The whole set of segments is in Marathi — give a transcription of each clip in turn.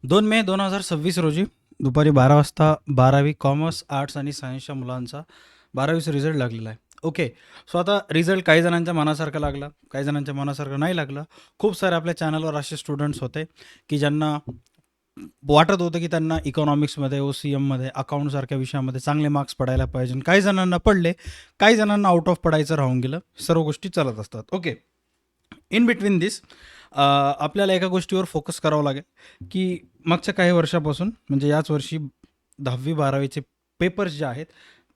2 मे 2026 रोजी दुपारी 12 वाजता 12वी कॉमर्स, आर्ट्स आणि सायन्सच्या मुलांचा 12वीचा रिझल्ट लागलेला आहे. ओके. सो आता रिझल्ट काही जणांच्या मनासारखा लागला, काही जणांच्या मनासारखं नाही लागला. खूप सारे आपल्या चॅनलवर असे स्टुडंट्स होते, की ज्यांना वाटत होतं, की त्यांना इकॉनॉमिक्समध्ये, OCMमध्ये, अकाउंटसारख्या विषयामध्ये चांगले मार्क्स पडायला पाहिजे. काही जणांना पडले, काही जणांना आउट ऑफ पडायचं राहून गेलं. सर्व गोष्टी चालत असतात. ओके. इन बिटवीन दिस आपल्याला एका गोष्टीवर फोकस करावं लागेल, की मागच्या काही वर्षापासून म्हणजे याच वर्षी 10वी-12वीचे पेपर्स जे आहेत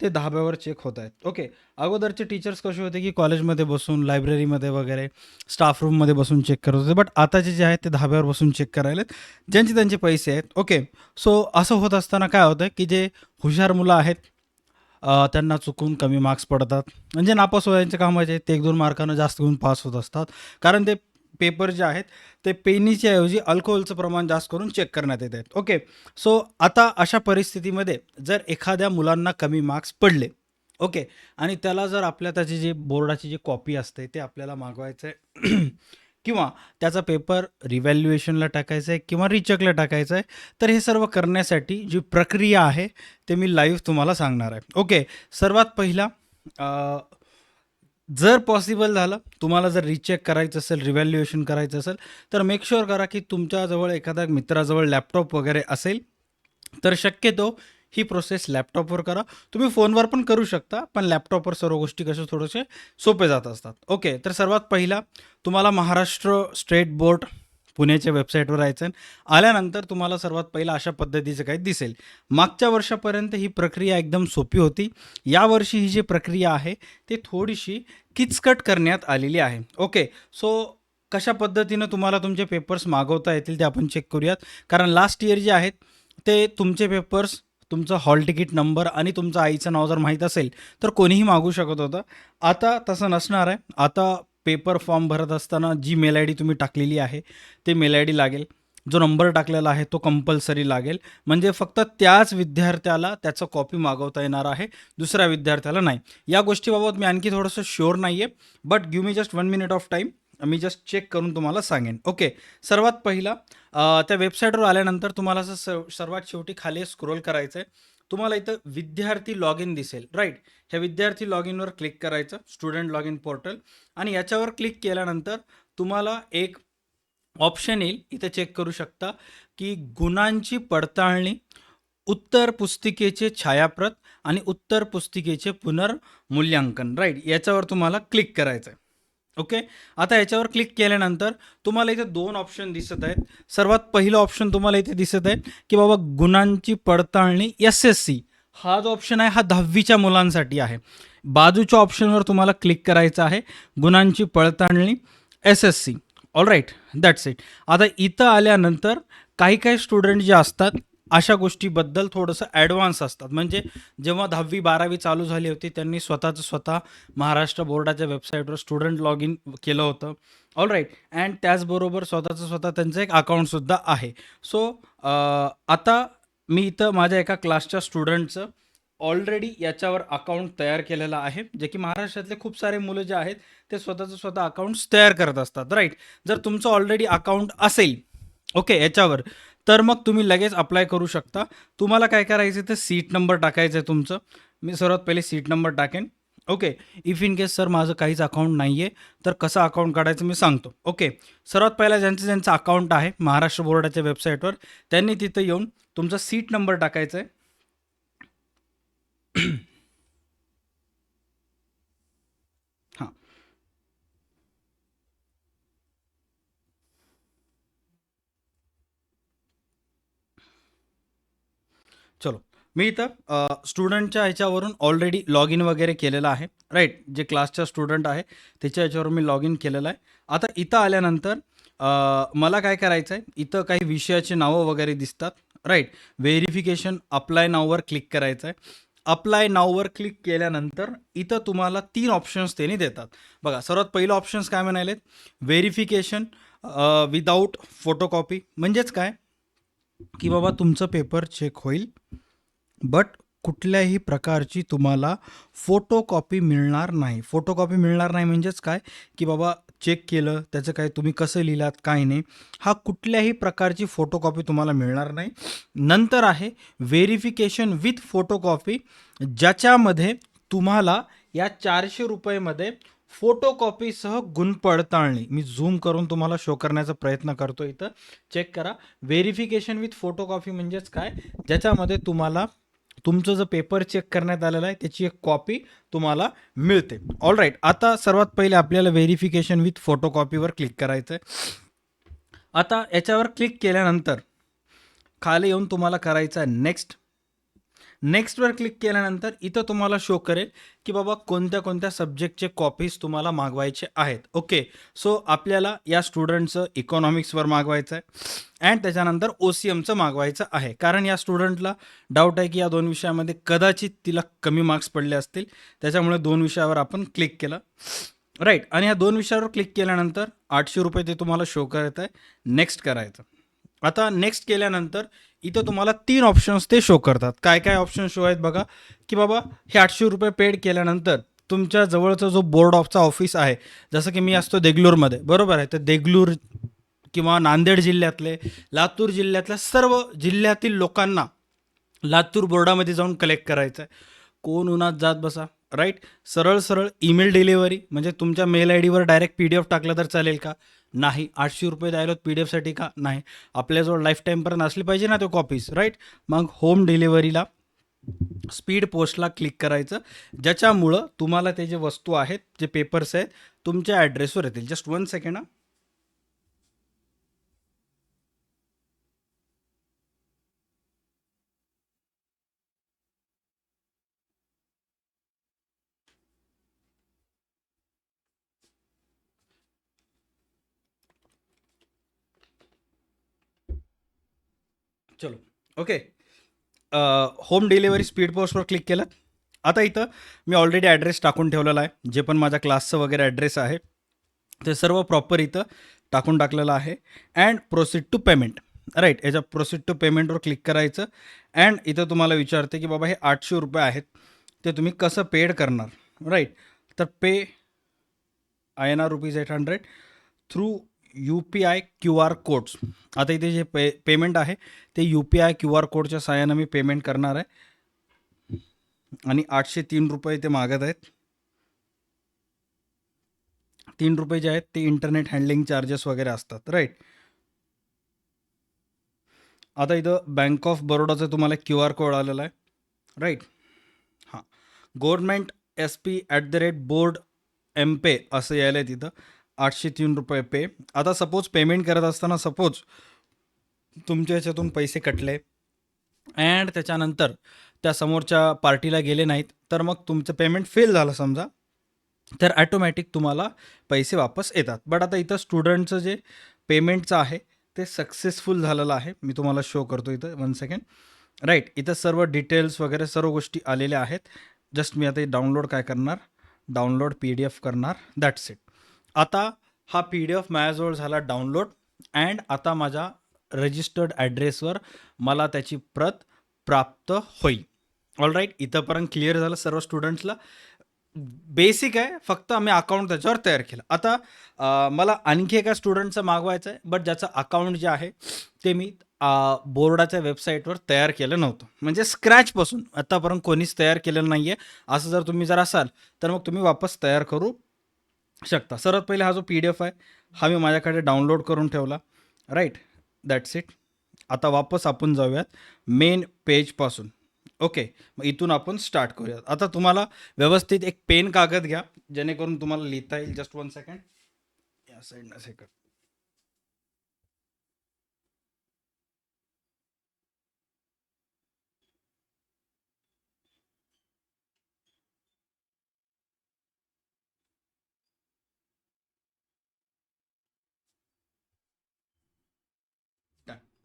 ते 10व्यावर चेक होत आहेत. ओके. अगोदरचे टीचर्स कसे होते, की कॉलेजमध्ये बसून, लायब्ररीमध्ये वगैरे, स्टाफ रूममध्ये बसून चेक करत होते. बट आताचे जे आहेत ते 10व्यावर बसून चेक करायलेत, ज्यांचे त्यांचे पैसे आहेत. ओके. सो असं होत असताना काय होतं, की जे हुशार मुलं आहेत त्यांना चुकून कमी मार्क्स पडतात. म्हणजे नापास व्हायचे कामाचे आहेत, ते 1-2 मार्कानं जास्त घेऊन पास होत असतात. कारण ते पेपर जे आहेत ते पेनीच्या ऐवजी अल्कोहोलचं प्रमाण जास्त करून चेक करण्यात येत आहेत. ओके. सो आता अशा परिस्थितीमध्ये जर एखाद्या मुलांना कमी मार्क्स पडले, ओके, आणि त्याला जर आपल्या त्याची जी बोर्डाची जी कॉपी असते ते आपल्याला मागवायचं आहे किंवा त्याचा पेपर रिव्हॅल्युएशनला टाकायचा आहे किंवा रिचेकला टाकायचा आहे, तर हे सर्व करण्यासाठी जी प्रक्रिया आहे ते मी लाईव्ह तुम्हाला सांगणार आहे. ओके. सर्वात पहिला अ, जर पॉसिबल झालं, तुम्हाला जर रिचेक करायचं असेल, रिव्हॅल्युएशन करायचं असेल, तर मेक शुअर करा की तुमच्याजवळ एखाद्या मित्राजवळ लॅपटॉप वगैरे असेल. तर शक्यतो ही प्रोसेस लॅपटॉपवर करा. तुम्ही फोनवर पण करू शकता, पण लॅपटॉपवर सर्व गोष्टी कशा थोडेसे सोपे जात असतात. ओके. तर सर्वात पहिला तुम्हाला महाराष्ट्र स्टेट बोर्ड पुण्याच्या वेबसाईटवर यायचं आहे. आल्यानंतर तुम्हाला सर्वात पहिला अशा पद्धतीचं काही दिसेल. मागच्या वर्षापर्यंत ही प्रक्रिया एकदम सोपी होती. यावर्षी ही जी प्रक्रिया आहे ती थोडीशी किचकट करण्यात आलेली आहे. ओके. सो कशा पद्धतीनं तुम्हाला तुमचे पेपर्स मागवता येतील ते आपण चेक करूयात. कारण लास्ट इयर जे आहेत ते तुमचे पेपर्स, तुमचा हॉल तिकीट नंबर आणि तुमचं आईचं नाव जर माहीत असेल तर कोणीही मागू शकत होतं. आता तसं नसणार आहे. आता पेपर फॉर्म भरत असताना जी मेल आय डी तुम्ही टाकलेली आहे ते मेल आय डी लागेल. जो नंबर टाकलेला आहे तो कंपल्सरी लागेल. म्हणजे फक्त त्याच विद्यार्थ्याला त्याचं कॉपी मागवता येणार आहे, दुसऱ्या विद्यार्थ्याला नाही. या गोष्टीबाबत मी आणखी थोडंसं शुअर नाही आहे. But give me just 1 minute of time. मी जस्ट चेक करून तुम्हाला सांगेन. ओके. सर्वात पहिला त्या वेबसाईटवर आल्यानंतर तुम्हाला असं सर्वात शेवटी खाली स्क्रोल करायचं आहे. तुम्हाला इथं विद्यार्थी लॉग इन दिसेल, राईट. ह्या विद्यार्थी लॉग इनवर क्लिक करायचं, स्टुडंट लॉग इन पोर्टल. आणि याच्यावर क्लिक केल्यानंतर तुम्हाला एक ऑप्शन येईल, इथे चेक करू शकता, की गुणांची पडताळणी, उत्तर पुस्तिकेचे छायाप्रत आणि उत्तर पुस्तिकेचे पुनर्मूल्यांकन, राईट. याच्यावर तुम्हाला क्लिक करायचं आहे. ओके. आता याच्यावर क्लिक केल्यानंतर तुम्हाला इथे 2 ऑप्शन दिसत आहेत. सर्वात पहिलं ऑप्शन तुम्हाला इथे दिसत आहे, की बाबा गुणांची पडताळणी SSC. हा जो ऑप्शन आहे हा 10वीच्या मुलांसाठी आहे. बाजूच्या ऑप्शनवर तुम्हाला क्लिक करायचं आहे, गुणांची पडताळणी SSC. All right. That's it. आता इथं आल्यानंतर काही काही स्टुडंट जे असतात अशा गोष्टीबद्दल थोडंसं ॲडव्हान्स असतात. म्हणजे जेव्हा 10वी-12वी चालू झाली होती त्यांनी स्वतःचं स्वतः महाराष्ट्र बोर्डाच्या वेबसाईटवर स्टुडंट लॉग इन केलं होतं. All right. अँड त्याचबरोबर स्वतःचं स्वतः त्यांचं एक अकाउंटसुद्धा आहे. सो आता मी इथं माझ्या एका क्लासच्या स्टुडंटचं ऑलरेडी याच्यावर अकाउंट तयार केलेलं आहे. जे की महाराष्ट्रातले खूप सारे मुलं जे आहेत ते स्वतःचं स्वतः अकाउंट्स तयार करत असतात, राईट. जर तुमचं ऑलरेडी अकाउंट असेल, ओके, याच्यावर, तर मग तुम्ही लगेच अप्लाय करू शकता. तुम्हाला काय करायचं तर सीट नंबर टाकायचं आहे तुमचं. मी सर्वात पहिले सीट नंबर टाकेन. Okay. If in case sir माझं काहीच अकाउंट नाही आहे तर कसं अकाउंट काढायचं मी सांगतो. ओके. सर्वात पहिला ज्यांचं ज्यांचं अकाउंट आहे महाराष्ट्र बोर्डाच्या वेबसाईटवर त्यांनी तिथं येऊन तुमचा सीट नंबर टाकायचा आहे. हां. चलो. मी इथं स्टुडंटच्या ह्याच्यावरून ऑलरेडी लॉग इन वगैरे केलेलं आहे, राईट. जे क्लासच्या स्टुडंट आहे त्याच्या ह्याच्यावरून मी लॉग इन केलेलं आहे. आता इथं आल्यानंतर मला काय करायचं आहे, इथं काही विषयाची नावं वगैरे दिसतात, राईट. व्हेरिफिकेशन अप्लाय नाववर क्लिक करायचं आहे. अप्लाय नाववर क्लिक केल्यानंतर इथं तुम्हाला 3 ऑप्शन्स त्यांनी देतात. बघा, सर्वात पहिलं ऑप्शन्स काय म्हणालेत, व्हेरिफिकेशन विदाऊट फोटोकॉपी. म्हणजेच काय, की बाबा तुमचं पेपर चेक होईल, बट कुठल्याही प्रकारची तुम्हाला फोटोकॉपी मिळणार नाही. फोटोकॉपी मिळणार नाही म्हणजेच काय, की बाबा चेक केलं, त्याचं काय तुम्ही कसं लिहिलात, काय नाही, हा कुठल्याही प्रकारची फोटोकॉपी तुम्हाला मिळणार नाही. नंतर आहे व्हेरिफिकेशन विथ फोटोकॉपी, ज्याच्यामध्ये तुम्हाला या 400 रुपयेमध्ये फोटोकॉपीसह गुणपडताळणी, मी झूम करून तुम्हाला शो करण्याचा प्रयत्न करतो, इथं चेक करा. व्हेरिफिकेशन विथ फोटोकॉपी म्हणजेच काय, ज्याच्यामध्ये तुम्हाला तुमचं जो पेपर चेक करण्यात आलेला आहे त्याची एक कॉपी तुम्हाला मिळते. ऑल राईट, आता सर्वात पहिले आपल्याला व्हेरिफिकेशन विथ फोटोकॉपीवर क्लिक करायचं आहे. आता याच्यावर क्लिक केल्यानंतर खाली येऊन तुम्हाला करायचं आहे नेक्स्ट. नेक्स्टवर क्लिक केल्यानंतर इथं तुम्हाला शो करेल की बाबा कोणत्या कोणत्या सब्जेक्टचे कॉपीज तुम्हाला मागवायचे आहेत. ओके, सो आपल्याला या स्टुडंटचं इकॉनॉमिक्सवर मागवायचं आहे अँड त्याच्यानंतर OCMचं मागवायचं आहे, कारण या स्टुडंटला डाऊट आहे की या 2 विषयामध्ये कदाचित तिला कमी मार्क्स पडले असतील, त्याच्यामुळे 2 विषयावर आपण क्लिक केलं. राईट, आणि ह्या 2 विषयावर क्लिक केल्यानंतर 800 रुपये ते तुम्हाला शो करत आहे. नेक्स्ट करायचं. आता नेक्स्ट केल्यानंतर इथं तुम्हाला 3 ऑप्शन्स ते शो करतात. काय काय ऑप्शन शो आहेत बघा, की बाबा हे 800 रुपये पेड केल्यानंतर तुमच्या जवळचा जो बोर्ड ऑफचा ऑफिस आहे, जसं की मी असतो देगलूरमध्ये, बरोबर आहे, तर देगलूर किंवा नांदेड जिल्ह्यातले, लातूर जिल्ह्यातल्या सर्व जिल्ह्यातील लोकांना लातूर बोर्डामध्ये जाऊन कलेक्ट करायचं आहे. कोण उन्हात जात बसा, राईट. सरळ सरळ ईमेल डिलिव्हरी, म्हणजे तुमच्या मेल आय डीवर डायरेक्ट PDF टाकलं तर चालेल का? नाही. 800 रुपये द्यायला PDF साठी का? नाही. आपल्याजवळ लाईफ टाईमपर्यंत असली पाहिजे ना तो कॉपीज, राईट. मग होम डिलिव्हरीला, स्पीड पोस्टला क्लिक करायचं, ज्याच्यामुळं तुम्हाला ते जे वस्तू आहेत, जे पेपर्स आहेत, तुमच्या ॲड्रेसवर येतील. Just 1 second. चलो, ओके. होम डिलिव्हरी स्पीड पोस्टवर क्लिक केलं. आता इथं मी ऑलरेडी ॲड्रेस टाकून ठेवलेला आहे, जे पण माझ्या क्लासचं वगैरे ॲड्रेस आहे ते सर्व प्रॉपर इथं टाकून टाकलेलं आहे. And proceed to payment, right. याच्या प्रोसीड टू पेमेंटवर क्लिक करायचं. अँड इथं तुम्हाला विचारते की बाबा हे 800 रुपये आहेत, ते तुम्ही कसं पेड करणार, राईट. तर पे INR ₹800 through UPI QR codes. आता इथे जे पेमेंट आहे ते UPI QR कोडच्या सहाय्यानं मी पेमेंट करणार आहे, आणि 803 रुपये ते मागत आहेत. 3 रुपये जे आहेत ते इंटरनेट हँडलिंग चार्जेस वगैरे असतात, राईट. आता इथं बँक ऑफ बरोडाचं तुम्हाला QR कोड आलेला आहे, राईट. हां, गव्हर्नमेंट SP@board MP असं यायला आहे तिथं. 803 रुपये पे. आता सपोज पेमेंट करत असताना सपोज तुमच्या ह्याच्यातून पैसे कटले अँड त्याच्यानंतर त्या समोरच्या पार्टीला गेले नाहीत, तर मग तुमचं पेमेंट फेल झालं समजा, तर ॲटोमॅटिक तुम्हाला पैसे वापस येतात. बट आता इथं स्टुडंटचं जे पेमेंटचं आहे ते सक्सेसफुल झालेलं आहे. मी तुम्हाला शो करतो इथं, 1 सेकंड. राईट, इथं सर्व डिटेल्स वगैरे सर्व गोष्टी आलेल्या आहेत. जस्ट मी आता डाउनलोड काय करणार, डाउनलोड PDF करणार, दॅट्स इट. आता हा PDF माझ्याजवळ झाला डाउनलोड, अँड आता माझ्या रजिस्टर्ड ॲड्रेसवर मला त्याची प्रत प्राप्त होईल. ऑल राईट, इथंपर्यंत क्लिअर झालं सर्व स्टुडंट्सला. बेसिक आहे, फक्त आम्ही अकाउंट त्याच्यावर तयार केलं. आता मला आणखी एका स्टुडंटचं मागवायचं आहे, बट ज्याचं अकाउंट जे आहे ते मी बोर्डाच्या वेबसाईटवर तयार केलं नव्हतं, म्हणजे स्क्रॅचपासून आत्तापर्यंत कोणीच तयार केलेलं नाही आहे. असं जर तुम्ही जर असाल तर मग तुम्ही वापस तयार करू शकता. सर्वात पहिले हा जो PDF आहे हा मी माझ्याकडे डाउनलोड करून ठेवला, राईट. That's it. आता वापस आपण जाऊयात मेन पेजपासून. ओके, मग इथून आपण स्टार्ट करूयात. आता तुम्हाला व्यवस्थित एक पेन कागद घ्या, जेणेकरून तुम्हाला लिहिता येईल. जस्ट 1 सेकंड, या साईडनं सेकंड.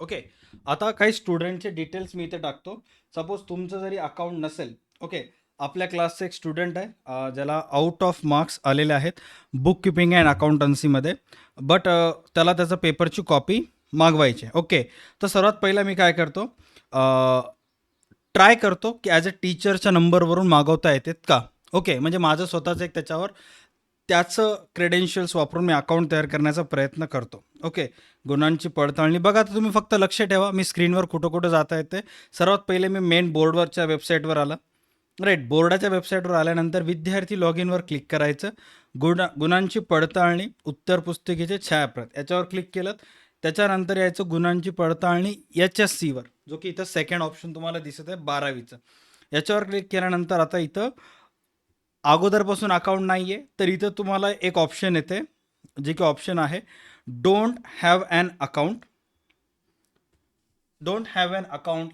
ओके, आता काही स्टुडंटचे डिटेल्स मी इथे टाकतो. सपोज तुमचं जरी अकाउंट नसेल, ओके, आपल्या क्लासचं एक स्टुडंट आहे ज्याला आउट ऑफ मार्क्स आलेले आहेत बुक किपिंग अँड अकाउंटन्सीमध्ये, बट त्याला त्याचं पेपरची कॉपी मागवायची आहे. ओके, तर सर्वात पहिला मी काय करतो, ट्राय करतो की ॲज अ टीचरच्या नंबरवरून मागवता येतात का. ओके, म्हणजे माझं स्वतःचं एक त्याच्यावर त्याचं क्रेडेन्शियल्स वापरून मी अकाउंट तयार करण्याचा प्रयत्न करतो. ओके. गुणांची पडताळणी बघा, आता तुम्ही फक्त लक्ष ठेवा, मी स्क्रीनवर कुठं कुठं जाता येते. सर्वात पहिले मी मेन बोर्डवरच्या वेबसाईटवर आला. राईट, बोर्डाच्या वेबसाईटवर आल्यानंतर विद्यार्थी लॉग इनवर क्लिक करायचं. गुणांची पडताळणी उत्तर पुस्तिकेचे छायाप्रत याच्यावर क्लिक केलं. त्याच्यानंतर यायचं गुणांची पडताळणी HSCवर, जो की इथं सेकंड ऑप्शन तुम्हाला दिसत आहे 12वीचं. याच्यावर क्लिक केल्यानंतर आता इथं अगोदरपासून अकाउंट नाही आहे, तर इथं तुम्हाला एक ऑप्शन येते, जे की ऑप्शन आहे don't have an account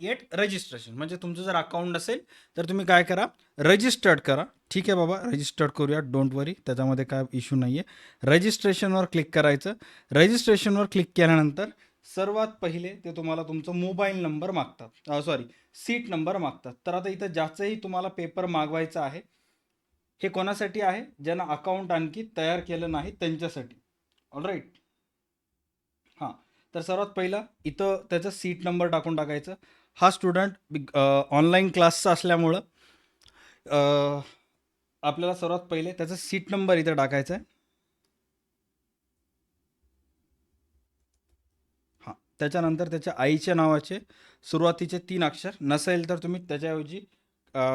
yet registration. म्हणजे तुमचं जर अकाउंट नसेल तर तुम्ही काय करा, रजिस्टर्ड करा. ठीक आहे बाबा, रजिस्टर्ड करूया, डोंट वरी, त्याच्यामध्ये काय इश्यू नाही आहे. रजिस्ट्रेशनवर क्लिक करायचं. रजिस्ट्रेशनवर क्लिक केल्यानंतर सर्वात पहिले ते तुम्हाला तुमचं मोबाईल नंबर मागतात, सॉरी सीट नंबर मागतात. तर आता इथं ज्याचंही तुम्हाला पेपर मागवायचं आहे, हे कोणासाठी आहे, ज्यांना अकाउंट आणखी तयार केलं नाही त्यांच्यासाठी. ऑलराईट. हां. तर सर्वात पहिला इथं त्याचा सीट नंबर टाकून टाकायचं. हा स्टुडंट ऑनलाईन क्लासचा असल्यामुळं आपल्याला सर्वात पहिले त्याचा सीट नंबर इथं टाकायचा आहे. हां. त्याच्यानंतर त्याच्या आईच्या नावाचे सुरुवातीचे 3 अक्षर, नसेल तर तुम्ही त्याच्याऐवजी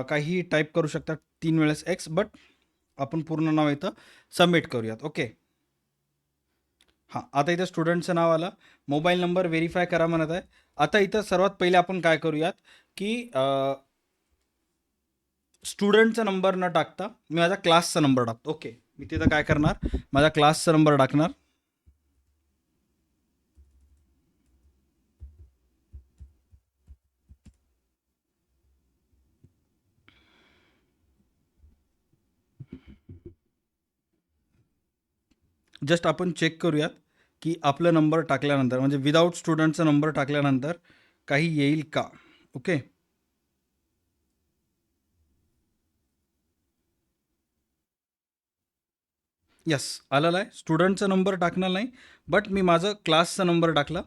काहीही टाईप करू शकता 3 वेळेस एक्स, बट आपण पूर्ण नाव इथं सबमिट करूयात. ओके. हां. आता इथं स्टुडंटचं नाव आलं, मोबाईल नंबर व्हेरीफाय करा म्हणत आहे. आता इथं सर्वात पहिले आपण काय करूयात, की स्टुडंटचा नंबर न टाकता मी माझ्या क्लासचा नंबर टाकतो. ओके. मी तिथं काय करणार, माझ्या क्लासचा नंबर टाकणार. जस्ट आपण चेक करूयात की आपला नंबर टाकल्यानंतर, म्हणजे विदाऊट स्टुडंटचा नंबर टाकल्यानंतर काही येईल का. ओके. यस, आलेला आहे. स्टुडंटचा नंबर टाकणार नाही, बट मी माझं क्लासचा नंबर टाकला,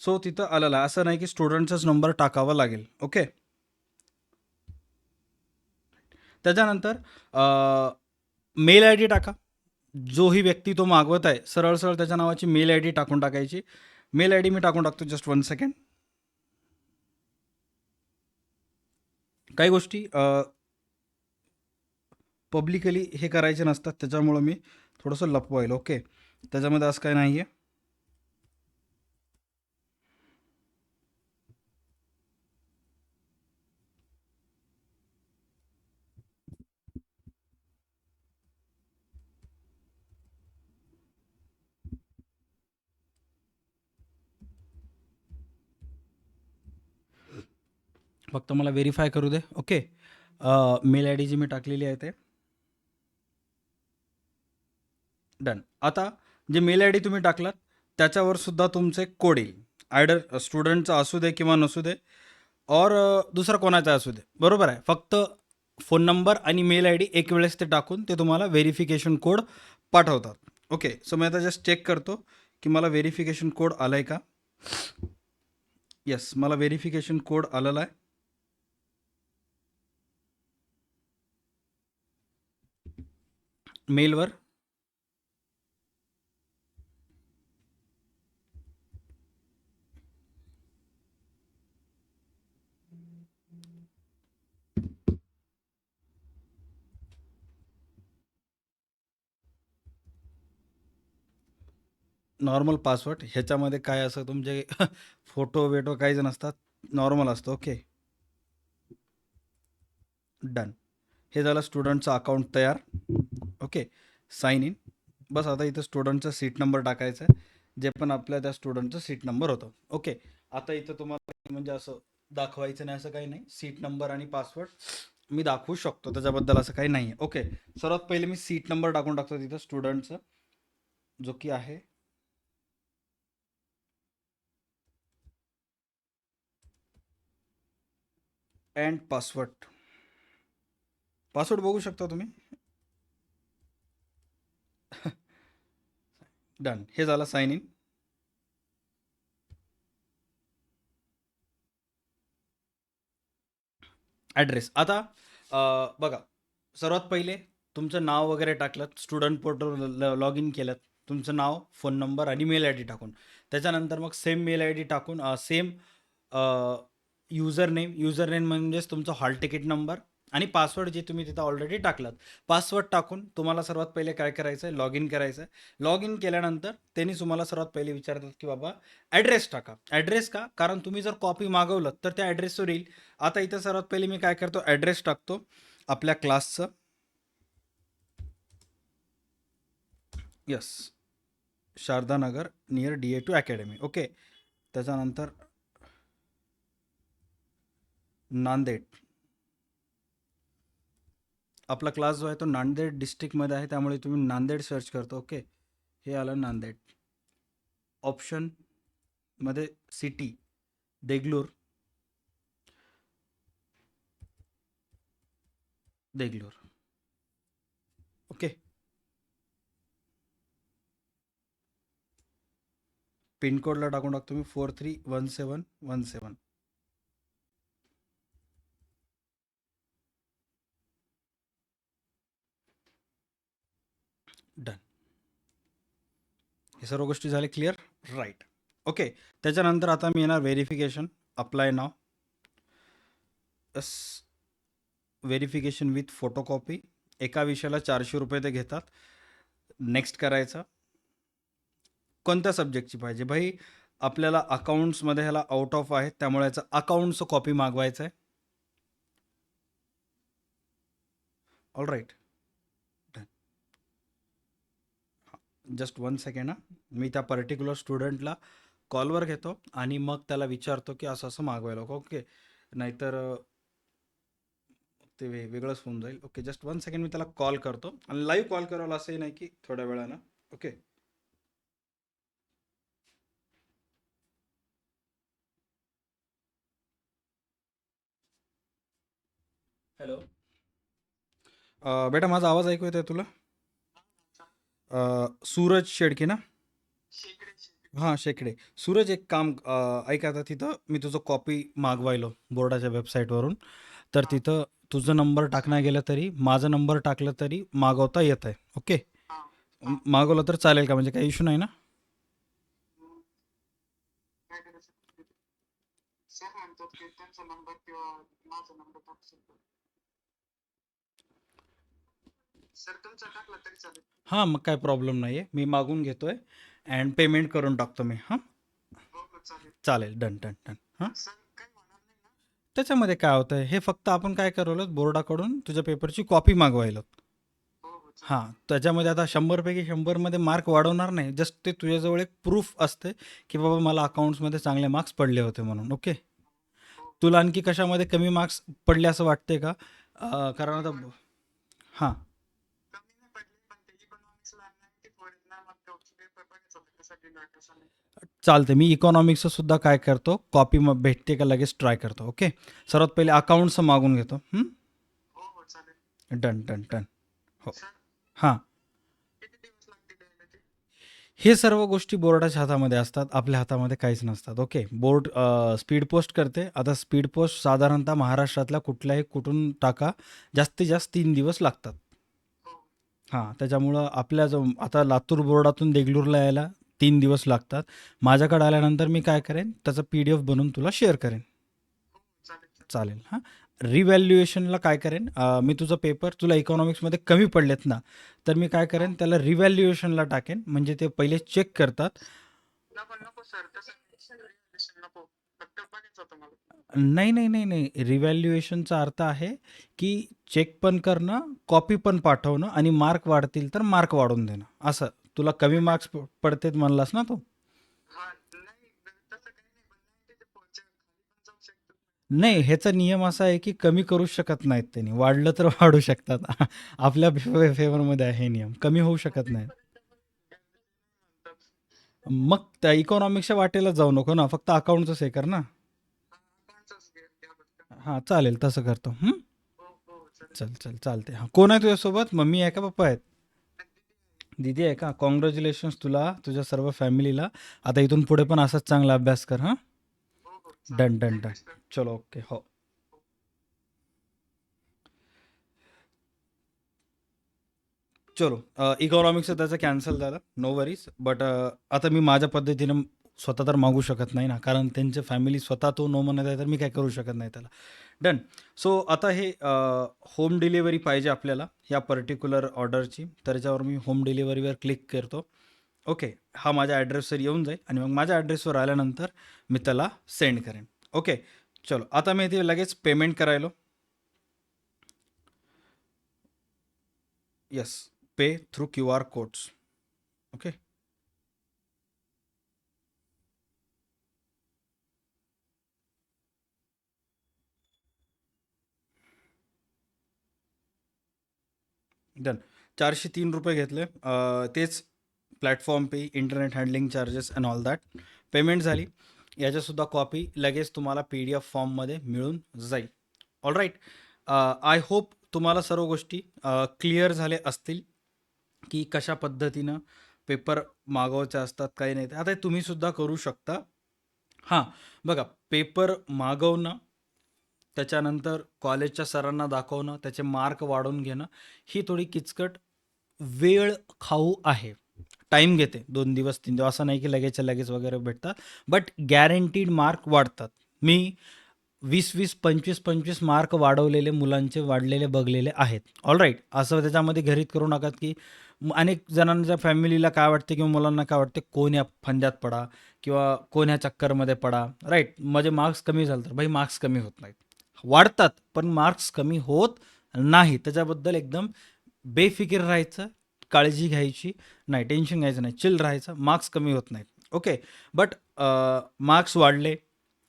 सो तिथं आलेला आहे. असं नाही की स्टुडंटचाच नंबर टाकावा लागेल. ओके. त्याच्यानंतर मेल आय डी टाका. जोही व्यक्ती तो मागवत आहे, सरळ सरळ त्याच्या नावाची मेल आय डी टाकून टाकायची. मेल आय डी मी टाकून टाकतो, जस्ट 1 सेकंड. काही गोष्टी पब्लिकली हे करायचे नसतात, त्याच्यामुळं मी थोडंसं लपवाईल. ओके. त्याच्यामध्ये असं काही नाही आहे. फक्त मला व्हेरीफाय करू दे. ओके. मेल आय डी जी मी टाकलेली आहे ते डन. आता जे मेल आय डी तुम्ही टाकलात त्याच्यावर सुद्धा तुमचे कोड येईल. आयडर स्टुडंटचा असू दे किंवा नसू दे, और दुसरा कोणाचा असू दे, बरोबर आहे. फक्त फोन नंबर आणि मेल आय डी एक वेळेस ते टाकून ते तुम्हाला व्हेरिफिकेशन कोड पाठवतात. ओके. सो मी आता जस्ट चेक करतो की मला व्हेरिफिकेशन कोड आला आहे का. येस, मला व्हेरिफिकेशन कोड आलेला आहे. मेलवर. नॉर्मल पासवर्ड ह्याच्यामध्ये काय असं तुमचे फोटो वेटो काहीच नसतात, नॉर्मल असतं. ओके. डन. हे झालं स्टुडंटचं अकाउंट तयार. ओके. Sign in. बस आता इथं स्टुडंटचा सीट नंबर टाकायचा आहे, जे पण आपल्या त्या स्टुडंटचं सीट नंबर होतं. ओके. आता इथं तुम्हाला म्हणजे असं दाखवायचं नाही, असं काही नाही. सीट नंबर आणि पासवर्ड मी दाखवू शकतो, त्याच्याबद्दल असं काही नाही आहे. ओके. सर्वात पहिले मी सीट नंबर टाकून टाकतो तिथं स्टुडंटचं, जो की आहे अँड पासवर्ड. पासवर्ड बघू शकता तुम्ही. डन. हे झालं साइन इन. ॲड्रेस आता बघा, सर्वात पहिले तुमचं नाव वगैरे टाकलं, स्टुडंट पोर्टल लॉग इन केलं, तुमचं नाव, फोन नंबर आणि मेल आय डी टाकून, त्याच्यानंतर मग सेम मेल आय डी टाकून सेम युजर नेम म्हणजेच तुमचा हॉल तिकीट नंबर आणि पासवर्ड जे तुम्ही तिथं ऑलरेडी टाकलात, पासवर्ड टाकून तुम्हाला सर्वात पहिले काय करायचं आहे, लॉग इन करायचं आहे. लॉग इन केल्यानंतर त्यांनी तुम्हाला सर्वात पहिले विचारतात की बाबा ॲड्रेस टाका. ॲड्रेस का? कारण तुम्ही जर कॉपी मागवलं तर त्या ॲड्रेसवर येईल. आता इथं सर्वात पहिले मी काय करतो, ॲड्रेस टाकतो आपल्या क्लासचं. Yes, Sharadanagar near DA2 academy. Okay, त्याच्यानंतर नांदेड. आपला क्लास जो आहे तो नांदेड डिस्ट्रिक्टमध्ये आहे, त्यामुळे तुम्ही नांदेड सर्च करतो. ओके, हे आलं नांदेड. ऑप्शनमध्ये सिटी देगलूर. देगलूर. ओके, पिनकोडला टाकून टाकतो मी 431717. डन. हे सर्व गोष्टी झाल्या क्लिअर, राईट. ओके, त्याच्यानंतर आता मी येणार verification. Apply now. Yes, verification with photocopy. एका विषयाला 400 रुपये ते घेतात. नेक्स्ट करायचं. कोणत्या सब्जेक्टची पाहिजे भाई? आपल्याला अकाउंट्समध्ये ह्याला आउट ऑफ आहे, त्यामुळे याचं अकाउंटचं कॉपी मागवायचं आहे. All right, done. Just 1 second ना, मी त्या पर्टिक्युलर स्टुडंटला कॉलवर घेतो आणि मग त्याला विचारतो की असं असं मागवायला. ओके, नाहीतर ते वेगळंच होऊन जाईल. ओके, जस्ट 1 सेकंड, मी त्याला कॉल करतो आणि लाईव्ह कॉल करायला, असंही नाही की थोड्या वेळानं. Okay, hello. बेटा, माझा आवाज ऐकू येतोय तुला? सूरज शेडके ना? हां, शेकडे. सूरज, एक काम ऐक, आता तिथं मी तुझं कॉपी मागवायलो बोर्डाच्या वेबसाईटवरून, तर तिथं तुझं नंबर टाकला गेला तरी, माझा नंबर टाकला तरी मागवता येत आहे. ओके, मागवलं तर चालेल का? म्हणजे काही इश्यू नाही ना? हां, मग काय प्रॉब्लेम नाही आहे. मी मागून घेतोय अँड पेमेंट करून टाकतो मी. हां, चालेल. Done done done. हां, त्याच्यामध्ये काय होतं, हे फक्त आपण काय करवलं, बोर्डाकडून तुझ्या पेपरची कॉपी मागवायला. हां, त्याच्यामध्ये आता 100 पैकी 100मध्ये मार्क वाढवणार नाही. जस्ट ते तुझ्याजवळ एक प्रूफ असते की बाबा मला अकाउंट्समध्ये चांगले मार्क्स पडले होते म्हणून. ओके, तुला आणखी कशामध्ये कमी मार्क्स पडले असं वाटते का? कारण आता हां, चालते. मी इकॉनॉमिक्सचं सुद्धा काय करतो, कॉपी मग भेटते का लगेच ट्राय करतो. ओके, सर्वात पहिले अकाउंट्सचं मागून घेतो. Done done done. हो. हां, हे सर्व गोष्टी बोर्डाच्या हातामध्ये असतात, आपल्या हातामध्ये काहीच नसतात. ओके, बोर्ड स्पीड पोस्ट करते. आता स्पीड पोस्ट साधारणतः महाराष्ट्रातल्या कुठल्याही कुठून टाका, जास्तीत जास्त 3 दिवस लागतात. हां, त्याच्यामुळं आपल्या जो आता लातूर बोर्डातून देगलूरला यायला 3 दिवस लागतात. माझ्याकडे आल्यानंतर मी काय करेन, त्याचं PDF बनवून तुला शेअर करेन. चालेल. हां, रिव्हॅल्युएशनला काय करेन, मी तुझा पेपर, तुला इकॉनॉमिक्समध्ये कमी पडलेत ना, तर मी काय करेन, त्याला रिव्हॅल्युएशनला टाकेन. म्हणजे ते पहिले चेक करतात. नाही नाही नाही नाही, रिव्हॅल्युएशनचा अर्थ आहे की चेक पण करणं, कॉपी पण पाठवणं आणि मार्क वाढतील तर मार्क वाढवून देणं. असं तुला कमी मार्क्स पडतेत म्हणलास ना तू? नाही, ह्याचा नियम असा आहे की कमी करू शकत नाहीत त्यांनी, वाढलं तर वाढू शकतात. आपल्या फेवरमध्ये आहे हे नियम, कमी होऊ शकत नाही. मग त्या इकॉनॉमिक्सच्या वाटेला जाऊ नको ना, फक्त अकाउंटच हे कर ना. हां, चालेल, तसं करतो. चल चल, चालते. हां, कोण आहे तुझ्यासोबत? मम्मी आहे का पप्पा आहेत? दीदी आहे का? कॉंग्रॅच्युलेशन्स तुला, तुझ्या सर्व फॅमिलीला. आता इथून पुढे पण असाच चांगला अभ्यास कर. हां, डन डन डन. चलो, ओके, हो. चलो इकॉनॉमिक्सचं त्याचं कॅन्सल झालं, नो वरीज. बट आता मी माझ्या पद्धतीनं स्वतः तर मागू शकत नाही ना, कारण त्यांची फॅमिली स्वतः तो नो म्हणत आहे, तर मी काय करू शकत नाही त्याला. डन. सो आता हे होम डिलिव्हरी पाहिजे आपल्याला या पर्टिक्युलर ऑर्डरची, तर त्याच्यावर मी होम डिलिव्हरीवर क्लिक करतो. ओके, हा माझ्या ॲड्रेसवर येऊन जाईल आणि मग माझ्या ॲड्रेसवर आल्यानंतर मी त्याला सेंड करेन. ओके, चलो आता मी ते लगेच पेमेंट करायलो. Yes, pay through QR codes. Okay. Done. 403 रुपये घेतले. तेच प्लॅटफॉर्म पे, internet handling charges and all that. Payment झाली. याच्यासुद्धा कॉपी लगेच तुम्हाला PDF फॉर्ममध्ये मिळून जाईल. All right. आय होप तुम्हाला सर्व गोष्टी क्लिअर झाले असतील की कशा पद्धतीनं पेपर मागवायचे असतात, काही नाही. आता तुम्ही सुद्धा करू शकता. हां, बघा, पेपर मागवणं, त्याच्यानंतर कॉलेजच्या सरांना दाखवणं, त्याचे मार्क वाढवून घेणं, ही थोडी किचकट, वेळ खाऊ आहे. टाईम घेते 2 दिवस 3 दिवस, असं नाही की लगेचच्या लगेच वगैरे भेटतात. बट गॅरंटीड मार्क वाढतात. मी 20-20, 25-25 मार्क वाढवलेले मुलांचे वाढलेले बघलेले आहेत. All right. असं त्याच्यामध्ये घरीत करू नका की अनेक जणांच्या फॅमिलीला काय वाटते किंवा मुलांना काय वाटते, कोण या फंद्यात पडा किंवा कोण ह्या चक्करमध्ये पडा. राईट. माझे मार्क्स कमी झाले तर भाई, मार्क्स कमी होत नाहीत, वाढतात, पण मार्क्स कमी होत नाही. त्याच्याबद्दल एकदम बेफिकीर राहायचं, काळजी घ्यायची नाही, टेन्शन घ्यायचं नाही, चिल राहायचं. मार्क्स कमी होत नाहीत. ओके. बट मार्क्स वाढले,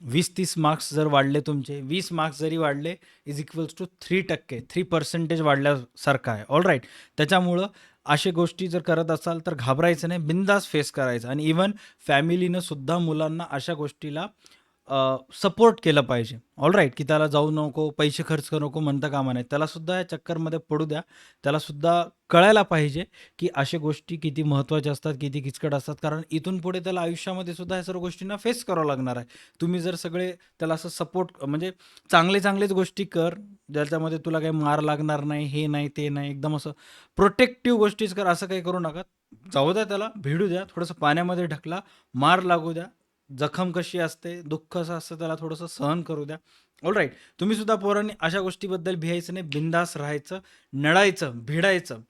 20-30 मार्क्स जर वाढले तुमचे, 20 मार्क्स जरी वाढले, इज इक्वल्स टू 3%, 3% वाढल्यासारखं आहे. All right. त्याच्यामुळं अशा गोष्टी जर करत असाल तर घाबरायचं नाही, बिंदास फेस करायचं. आणि इवन फॅमिलीनं सुद्धा मुलांना अशा गोष्टीला सपोर्ट केलं पाहिजे. All right. की त्याला जाऊ नको, पैसे खर्च करू नको म्हणता कामा नाही. त्यालासुद्धा या चक्करमध्ये पडू द्या. त्यालासुद्धा कळायला पाहिजे की अशा गोष्टी किती महत्त्वाच्या असतात, किती किचकट असतात. कारण इथून पुढे त्याला आयुष्यामध्ये सुद्धा ह्या सर्व गोष्टींना फेस करावं लागणार आहे. तुम्ही जर सगळे त्याला असं सपोर्ट, म्हणजे चांगलेच गोष्टी कर, ज्याच्यामध्ये तुला काही मार लागणार नाही, हे नाही ते नाही, एकदम असं प्रोटेक्टिव्ह गोष्टीच कर. असं काही करू नका. जाऊ द्या, त्याला भिडू द्या, थोडंसं पाण्यामध्ये ढकला, मार लागू द्या. जखम कशी असते, दुःख असं असतं, त्याला थोडंसं सहन करू द्या. All right. तुम्ही सुद्धा पोरांनी अशा गोष्टीबद्दल भियायचं नाही, बिंदास राहायचं, नळायचं, भिडायचं.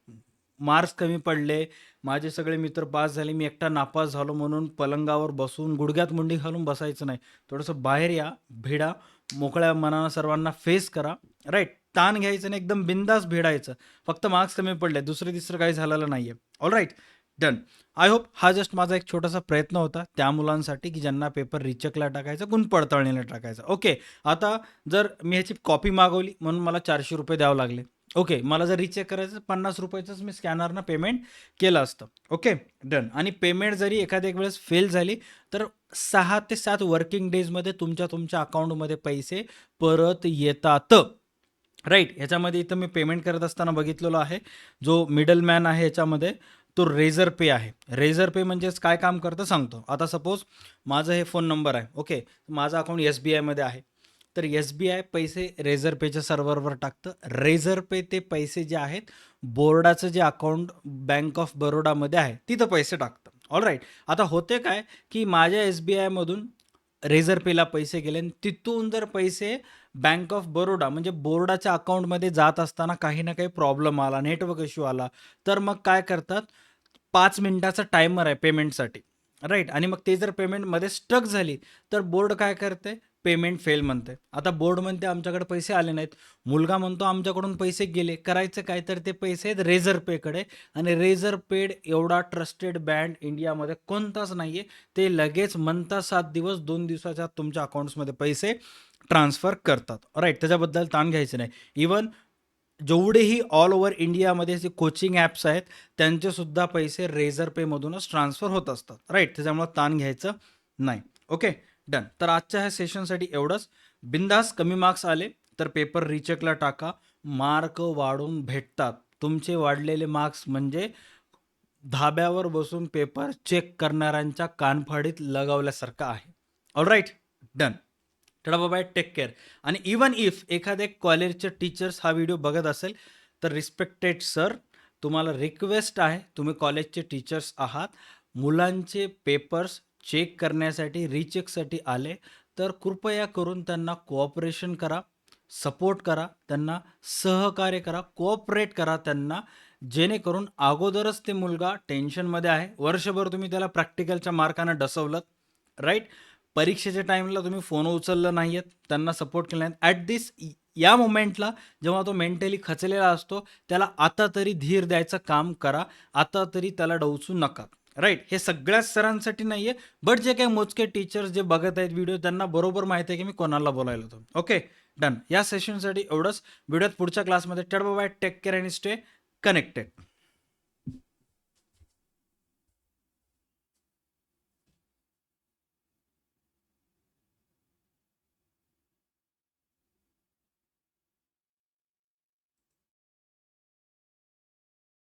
मार्क्स कमी पडले, माझे सगळे मित्र पास झाले, मी एकटा नापास झालो म्हणून पलंगावर बसून गुडघ्यात मुंडी घालून बसायचं नाही. थोडंसं बाहेर या, भिडा, मोकळ्या मनानं सर्वांना फेस करा. राईट. ताण घ्यायचं नाही, एकदम बिंदास भिडायचं. फक्त मार्क्स कमी पडले, दुसरं तिसरं काही झालेलं नाही आहे. All right. Done. I hope हा जस्ट माझा एक छोटासा प्रयत्न होता त्या मुलांसाठी की ज्यांना पेपर रिचेकला टाकायचा, गुणपडताळणीला टाकायचा. ओके. आता जर मी ह्याची कॉपी मागवली म्हणून मला 400 रुपये द्यावं लागले. ओके. मला जर रिचेक करायचं, 50 रुपयाचंच मी स्कॅनरनं पेमेंट केलं असतं. ओके. डन. आणि पेमेंट जरी एखाद्या एक वेळेस फेल झाली तर 6 ते 7 वर्किंग डेजमध्ये तुमच्या अकाउंटमध्ये पैसे परत येतात. राईट. ह्याच्यामध्ये इथं मी पेमेंट करत असताना बघितलेलं आहे, जो मिडल मॅन आहे ह्याच्यामध्ये, तो रेझर पे आहे. रेझर पे म्हणजेच काय काम करतं सांगतो. आता सपोज माझं हे फोन नंबर आहे. ओके. माझं अकाउंट SBIमध्ये आहे. तर SBI पैसे रेझर पेच्या सर्व्हरवर टाकतं. रेझर पे ते पैसे जे आहेत, बोर्डाचं जे अकाउंट बँक ऑफ बरोडामध्ये आहे, तिथं पैसे टाकतं. All right. आता होते काय की माझ्या SBIमधून रेझर पेला पैसे गेले आणि तिथून जर पैसे बँक ऑफ बरोडा म्हणजे बोर्डाच्या अकाउंटमध्ये जात असताना काही ना काही प्रॉब्लेम आला, नेटवर्क इश्यू आला, तर मग काय करतात, 5 मिनिटाचा टायमर आहे पेमेंटसाठी. राईट. आणि मग ते जर पेमेंटमध्ये स्टक झाली तर बोर्ड काय करते, पेमेंट फेल म्हणते. आता बोर्ड म्हणते आमच्याकडे पैसे आले नाहीत, मुलगा म्हणतो आमच्याकडून पैसे गेले, करायचं काय, तर ते पैसे आहेत रेझर पेकडे. आणि रेझर पेड एवढा ट्रस्टेड बँड इंडियामध्ये कोणताच नाही आहे. ते लगेच म्हणता 7 दिवस 2 दिवसाच्या आत तुमच्या अकाउंट्समध्ये पैसे ट्रान्सफर करतात. राईट. त्याच्याबद्दल ताण घ्यायचं नाही. इवन जेवढेही ऑल ओव्हर इंडियामध्ये जे कोचिंग ॲप्स आहेत, त्यांचेसुद्धा पैसे रेझर पेमधूनच ट्रान्सफर होत असतात. राईट. त्याच्यामुळं ताण घ्यायचं नाही. ओके. डन. तर आजच्या ह्या सेशनसाठी एवढंच. बिंदास. कमी मार्क्स आले तर पेपर रिचेकला टाका, मार्क वाढून भेटतात. तुमचे वाढलेले मार्क्स म्हणजे धाब्यावर बसून पेपर चेक करणाऱ्यांच्या कानफाडीत लगावल्यासारखं आहे. All right. Done. Tata bye bye, take care. आणि इवन इफ एखाद्या कॉलेजचे टीचर्स हा व्हिडिओ बघत असेल तर रिस्पेक्टेड सर, तुम्हाला रिक्वेस्ट आहे, तुम्ही कॉलेजचे टीचर्स आहात, मुलांचे पेपर्स चेक करण्यासाठी, रीचेकसाठी आले, तर कृपया करून त्यांना कोऑपरेशन करा, सपोर्ट करा, त्यांना सहकार्य करा, कोऑपरेट करा त्यांना, जेणेकरून अगोदरच ते मुलगा टेन्शनमध्ये आहे. वर्षभर तुम्ही त्याला प्रॅक्टिकलच्या मार्कानं डसवलंत, राईट? परीक्षेच्या टाईमला तुम्ही फोन उचललं नाहीयेत, त्यांना सपोर्ट केला नाही. ॲट दिस या मोमेंटला जेव्हा तो मेंटली खचलेला असतो, त्याला आता तरी धीर द्यायचं काम करा. आता तरी त्याला डवचू नका, राईट? हे सगळ्याच सरांसाठी नाहीये, बट जे काही मोजके टीचर्स जे बघत आहेत व्हिडिओ, त्यांना बरोबर माहिती आहे की मी कोणाला बोलायला होतो. Okay, done. या सेशनसाठी एवढंच. भेटूयात पुढच्या क्लासमध्ये. बाय, टेक केअर आणि स्टे कनेक्टेड.